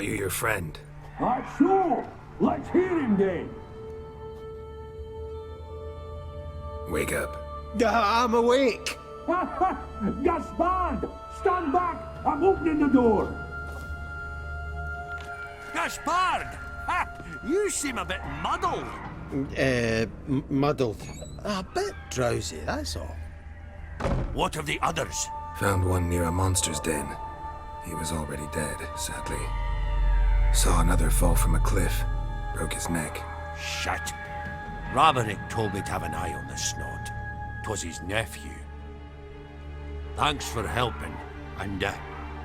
thought you were your friend. Sure. Let's hear him then. Wake up. I'm awake. Gaspard! Stand back! I'm opening the door. Gaspard! Ha! You seem a bit muddled. Muddled. A bit drowsy, that's all. What of the others? Found one near a monster's den. He was already dead, sadly. Saw another fall from a cliff. Broke his neck. Shit. Raverick told me to have an eye on the snot. 'Twas his nephew. Thanks for helping, and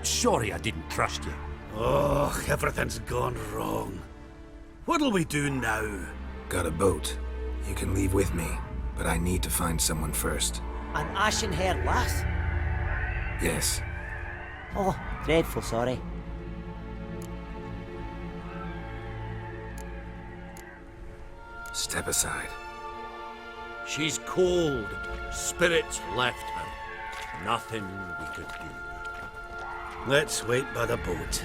sorry I didn't trust you. Oh, everything's gone wrong. What'll we do now? Got a boat. You can leave with me, but I need to find someone first. An ashen-haired lass? Yes. Oh, dreadful sorry. Step aside. She's cold. Spirits left her. Nothing we could do. Let's wait by the boat.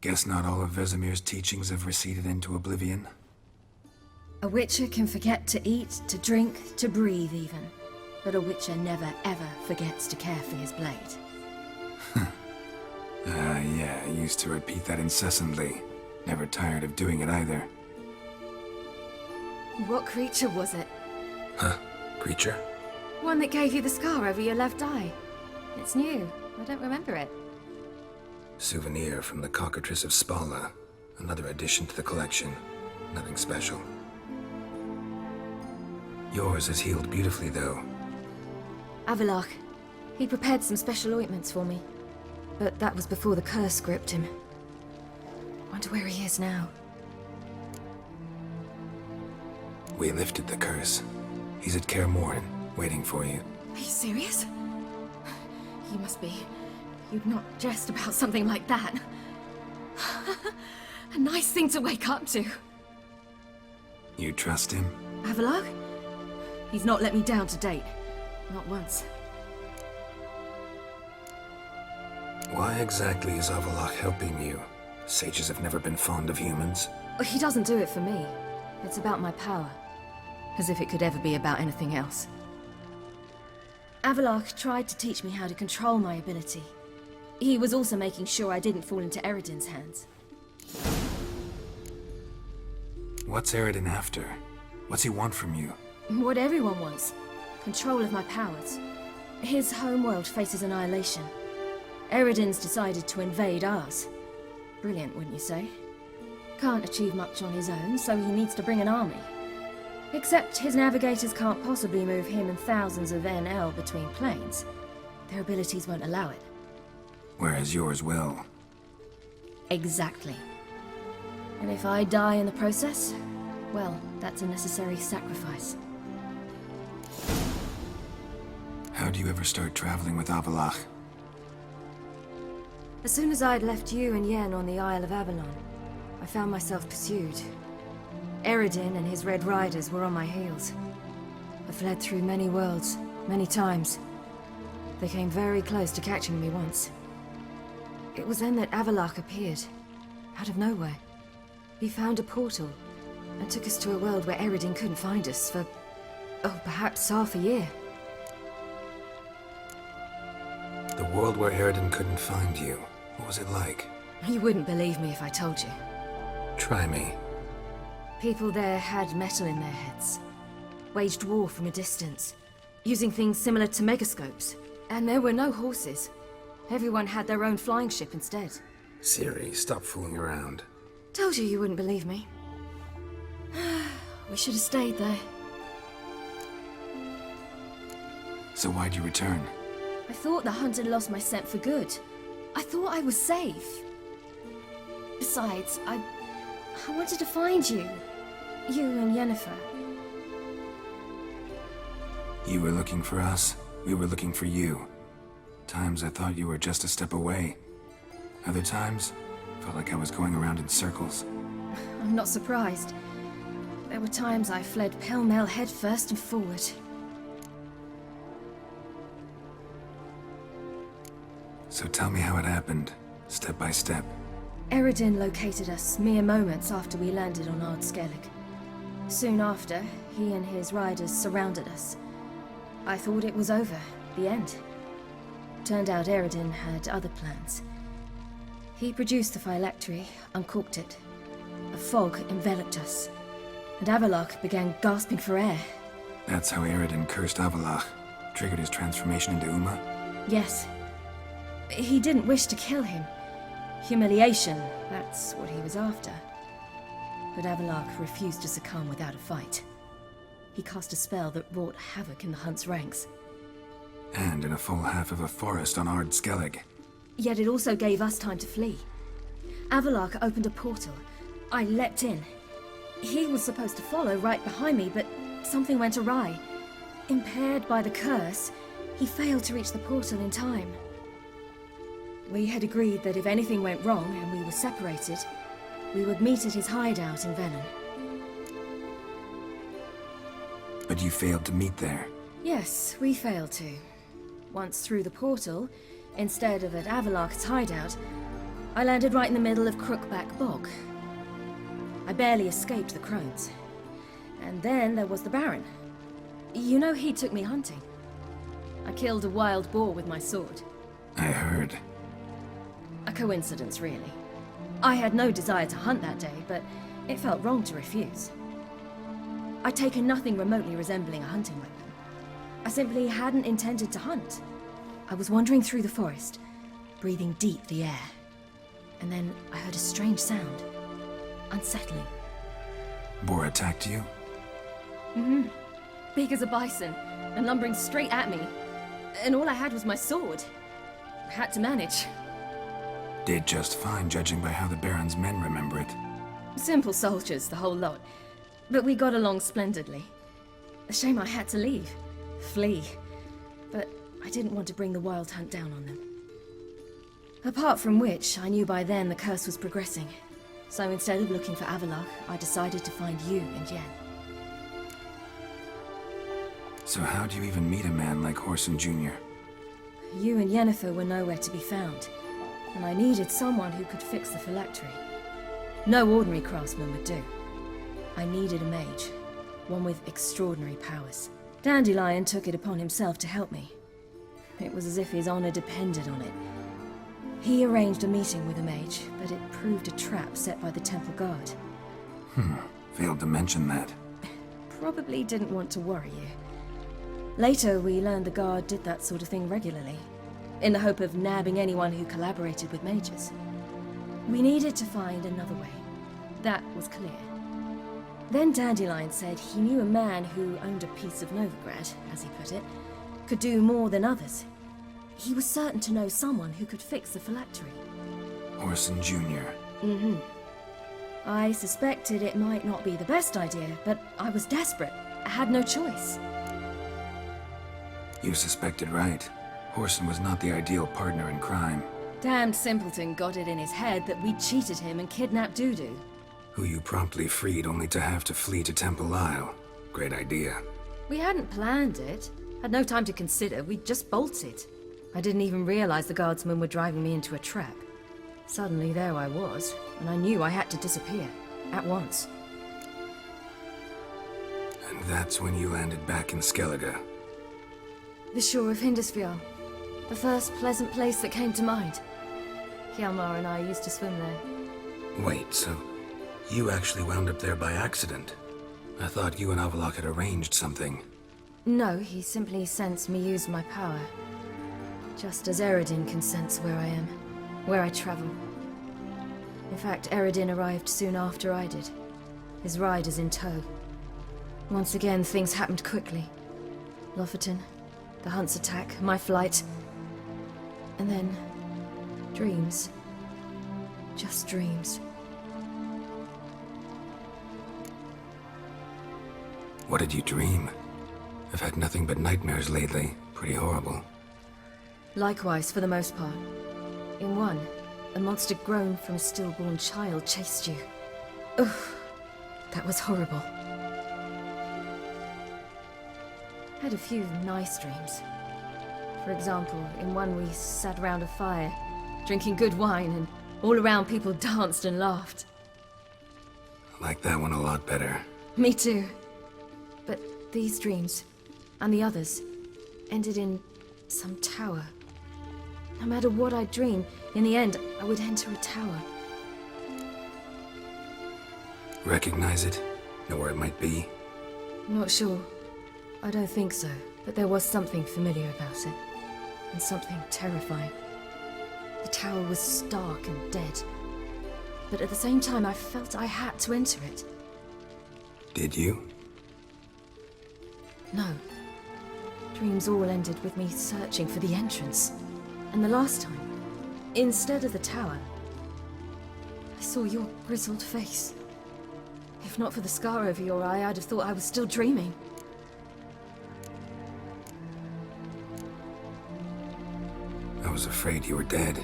Guess not all of Vesemir's teachings have receded into oblivion. A witcher can forget to eat, to drink, to breathe even. But a witcher never ever forgets to care for his blade. Yeah, I used to repeat that incessantly. Never tired of doing it either. What creature was it? Huh? Creature? One that gave you the scar over your left eye. It's new. I don't remember it. Souvenir from the Cockatrice of Spala. Another addition to the collection. Nothing special. Yours is healed beautifully, though. Avalach. He prepared some special ointments for me. But that was before the curse gripped him. Wonder where he is now. We lifted the curse. He's at Kaer Morhen, waiting for you. Are you serious? you'd not jest about something like that. A nice thing to wake up to. You trust him? Avallac'h? He's not let me down to date. Not once. Why exactly is Avallac'h helping you? Sages have never been fond of humans. He doesn't do it for me. It's about my power. As if it could ever be about anything else. Avallac'h tried to teach me how to control my ability. He was also making sure I didn't fall into Eredin's hands. What's Eredin after? What's he want from you? What everyone wants. Control of my powers. His homeworld faces annihilation. Eredin's decided to invade ours. Brilliant, wouldn't you say? Can't achieve much on his own, so he needs to bring an army. Except his navigators can't possibly move him and thousands of NL between planes. Their abilities won't allow it. Whereas yours will. Exactly. And if I die in the process, well, that's a necessary sacrifice. How do you ever start traveling with Avallac'h? As soon as I'd left you and Yen on the Isle of Avalon, I found myself pursued. Eredin and his Red Riders were on my heels. I fled through many worlds, many times. They came very close to catching me once. It was then that Avallac'h appeared, out of nowhere. He found a portal, and took us to a world where Eredin couldn't find us for, oh, perhaps half a year. The world where Eredin couldn't find you. What was it like? You wouldn't believe me if I told you. Try me. People there had metal in their heads. Waged war from a distance, using things similar to megascopes. And there were no horses. Everyone had their own flying ship instead. Ciri, stop fooling around. Told you wouldn't believe me. We should have stayed there. So why'd you return? I thought the hunt had lost my scent for good. I thought I was safe. Besides, I wanted to find you. You and Yennefer. You were looking for us, we were looking for you. Times I thought you were just a step away. Other times, felt like I was going around in circles. I'm not surprised. There were times I fled pell-mell headfirst and forward. So tell me how it happened, step by step. Eredin located us mere moments after we landed on Ard Skellig. Soon after, he and his riders surrounded us. I thought it was over, the end. Turned out Eredin had other plans. He produced the phylactery, uncorked it. A fog enveloped us, and Avallac'h began gasping for air. That's how Eredin cursed Avallac'h, triggered his transformation into Uma? Yes. He didn't wish to kill him. Humiliation, that's what he was after. But Avallac'h refused to succumb without a fight. He cast a spell that wrought havoc in the hunt's ranks. And in a full half of a forest on Ard Skellig. Yet it also gave us time to flee. Avallac'h opened a portal. I leapt in. He was supposed to follow right behind me, but something went awry. Impaired by the curse, he failed to reach the portal in time. We had agreed that if anything went wrong and we were separated, we would meet at his hideout in Venom. But you failed to meet there. Yes, we failed to. Once through the portal, instead of at Avallac'h's hideout, I landed right in the middle of Crookback Bog. I barely escaped the crones. And then there was the Baron. You know, he took me hunting. I killed a wild boar with my sword. I heard. A coincidence, really. I had no desire to hunt that day, but it felt wrong to refuse. I'd taken nothing remotely resembling a hunting weapon. I simply hadn't intended to hunt. I was wandering through the forest, breathing deep the air. And then I heard a strange sound. Unsettling. Boar attacked you? Mm-hmm. Big as a bison, and lumbering straight at me. And all I had was my sword. I had to manage. Did just fine, judging by how the Baron's men remember it. Simple soldiers, the whole lot. But we got along splendidly. A shame I had to leave. Flee. But I didn't want to bring the wild hunt down on them. Apart from which, I knew by then the curse was progressing. So instead of looking for Avallac'h, I decided to find you and Yen. So how do you even meet a man like Horson Jr.? You and Yennefer were nowhere to be found, and I needed someone who could fix the phylactery. No ordinary craftsman would do. I needed a mage, one with extraordinary powers. Dandelion took it upon himself to help me. It was as if his honor depended on it. He arranged a meeting with a mage, but it proved a trap set by the temple guard. Failed to mention that. Probably didn't want to worry you. Later, we learned the guard did that sort of thing regularly, in the hope of nabbing anyone who collaborated with mages. We needed to find another way. That was clear. Then Dandelion said he knew a man who owned a piece of Novigrad, as he put it, could do more than others. He was certain to know someone who could fix the phylactery. Horson Jr. I suspected it might not be the best idea, but I was desperate. I had no choice. You suspected right. Horson was not the ideal partner in crime. Damned simpleton got it in his head that we'd cheated him and kidnapped Dudu. Who you promptly freed only to have to flee to Temple Isle. Great idea. We hadn't planned it. Had no time to consider. We just bolted. I didn't even realize the guardsmen were driving me into a trap. Suddenly there I was, and I knew I had to disappear. At once. And that's when you landed back in Skellige. The shore of Hindisfjall. The first pleasant place that came to mind. Hjalmar and I used to swim there. Wait, so you actually wound up there by accident? I thought you and Avallac'h had arranged something. No, he simply sensed me use my power. Just as Eredin can sense where I am, where I travel. In fact, Eredin arrived soon after I did. His riders in tow. Once again, things happened quickly. Lofoten, the Hunt's attack, my flight. And then, dreams. Just dreams. What did you dream? I've had nothing but nightmares lately. Pretty horrible. Likewise, for the most part. In one, a monster grown from a stillborn child chased you. Ugh, that was horrible. Had a few nice dreams. For example, in one we sat around a fire, drinking good wine, and all around people danced and laughed. Like that one a lot better. Me too. But these dreams, and the others, ended in some tower. No matter what I dream, in the end, I would enter a tower. Recognize it? Know where it might be? Not sure. I don't think so, but there was something familiar about it. And something terrifying. The tower was stark and dead. But at the same time, I felt I had to enter it. Did you? No. Dreams all ended with me searching for the entrance. And the last time, instead of the tower, I saw your grizzled face. If not for the scar over your eye, I'd have thought I was still dreaming. I was afraid you were dead.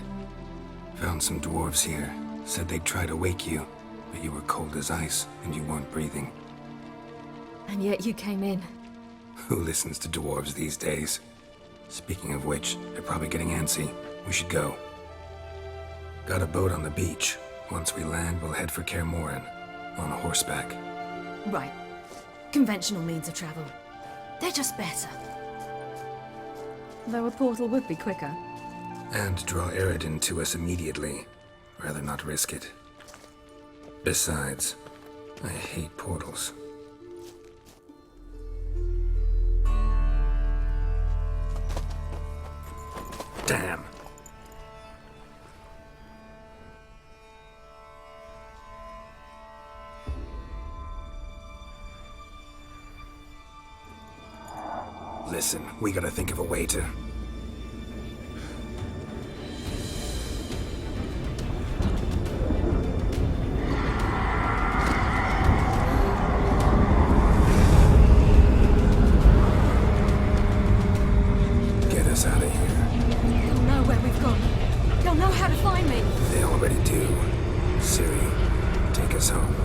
Found some dwarves here. Said they'd try to wake you, but you were cold as ice and you weren't breathing. And yet you came in. Who listens to dwarves these days? Speaking of which, they're probably getting antsy. We should go. Got a boat on the beach. Once we land, we'll head for Kaer Morhen. On horseback. Right. Conventional means of travel. They're just better. Though a portal would be quicker. And draw Eredin to us immediately. Rather not risk it. Besides, I hate portals. Damn. Listen, we gotta think of a way to... get us out of here. They'll know where we've gone. They'll know how to so.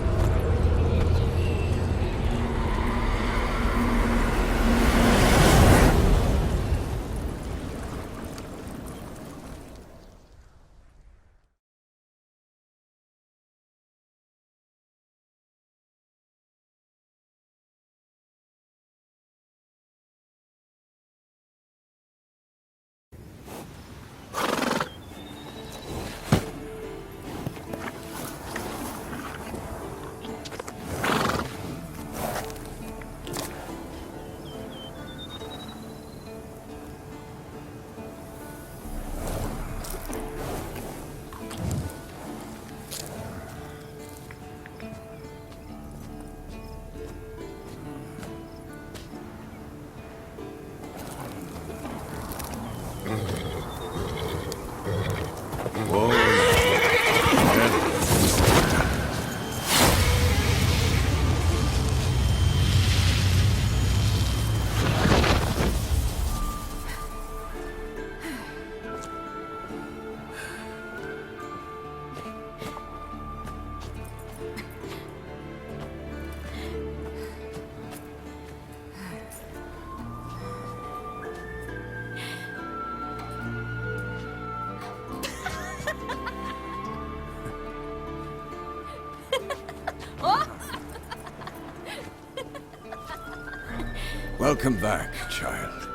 Welcome back, child.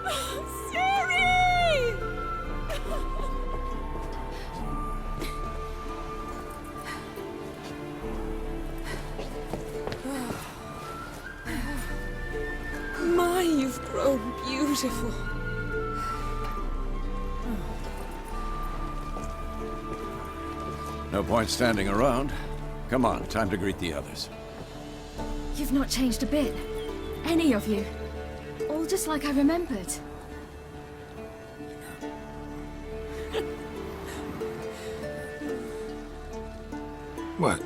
Ciri! My, you've grown beautiful. No point standing around. Come on, time to greet the others. You've not changed a bit. Any of you. All just like I remembered. What?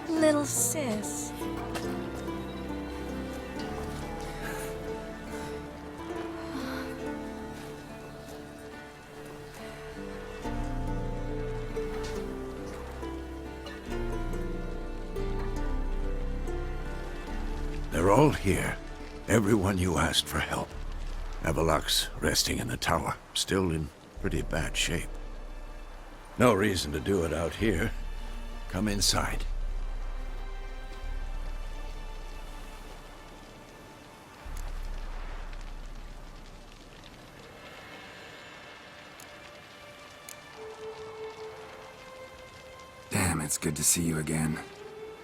Little sis. They're all here. Everyone you asked for help. Avalok's resting in the tower, still in pretty bad shape. No reason to do it out here. Come inside. Damn, it's good to see you again.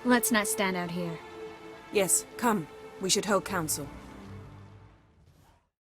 Let's not stand out here. Yes, come. We should hold council.